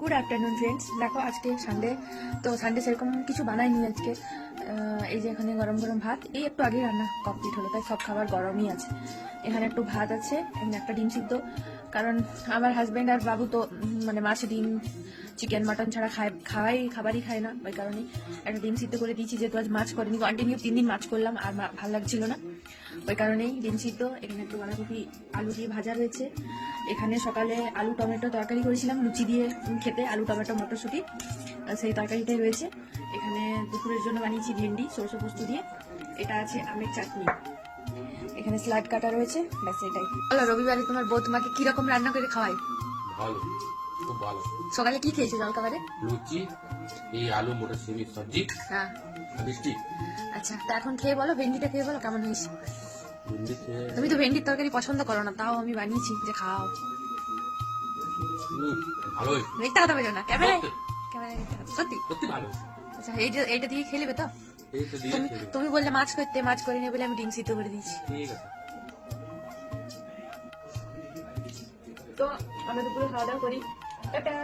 Good afternoon friends. দেখো আজকে Sunday, তো সানডে সেরকম কিছু বানাইনি আজকে। এই যে এখানে গরম গরম ভাত, এই একটু আগে রান্না কমপ্লিট হলো, তাই সব খাবার গরমই আছে। এখানে একটু ভাত আছে, এখানে একটা ডিম সিদ্ধ, কারণ আমার হাজব্যান্ড আর বাবু তো মানে মাছ ডিম চিকেন মাটন ছাড়া খাবারই খায় না, ওই কারণেই একটা ডিম সিদ্ধ করে দিয়েছি। যেহেতু আজ মাছ করিনি, কন্টিনিউ 3 দিন মাছ করলাম আর ভালো লাগছিল না, ওই কারণেই ডিম সিদ্ধ। এখানে একটু বাঁধাকপি আলু দিয়ে ভাজা রয়েছে। এখানে সকালে আলু টমেটো তরকারি করেছিলাম লুচি দিয়ে খেতে, আলু টমেটো মটরশুঁটি, সেই তরকারিটাই রয়েছে। এখানে দুপুরের জন্য বানিয়েছি ভেন্ডি সরষে পোস্ত দিয়ে। এটা আছে আমের চাটনি, এখানে স্লাড কাটা রয়েছে, ব্যাস এটাই। বলো, রবিবারে তোমার বউ তোমাকে কিরকম রান্না করে খাওয়ায়? ভালো, খুব ভালো। সকালে কি খেয়েছো জলখাবারে? লুচি, এই আলু মটরশুঁটি সবজি, হ্যাঁ মিষ্টি। আচ্ছা, তা এখন খেয়ে বলো, ভেন্ডিটা খেয়ে বলো কেমন হয়েছে। ভেন্ডি খেয়ে তুমি তো ভেন্ডির তরকারি পছন্দ করো না, তাও আমি বানিয়েছি যে খাও। ভালোই, দেখতে কথা বলো না, ক্যামেরায় ক্যামেরায় দেখতে হবে। সত্যি সত্যি ভালো। আচ্ছা, এইটা দিয়ে খেলবে তো? এই তো দিয়ে খেয়ে তুমি বললে মাছ করতে, মাছ করিনি বলে আমি ডিম সিদ্ধ করে দিয়েছি। ঠিক আছে। তো আমরা দুপুরে খাওয়া দাওয়া করি, টাটা।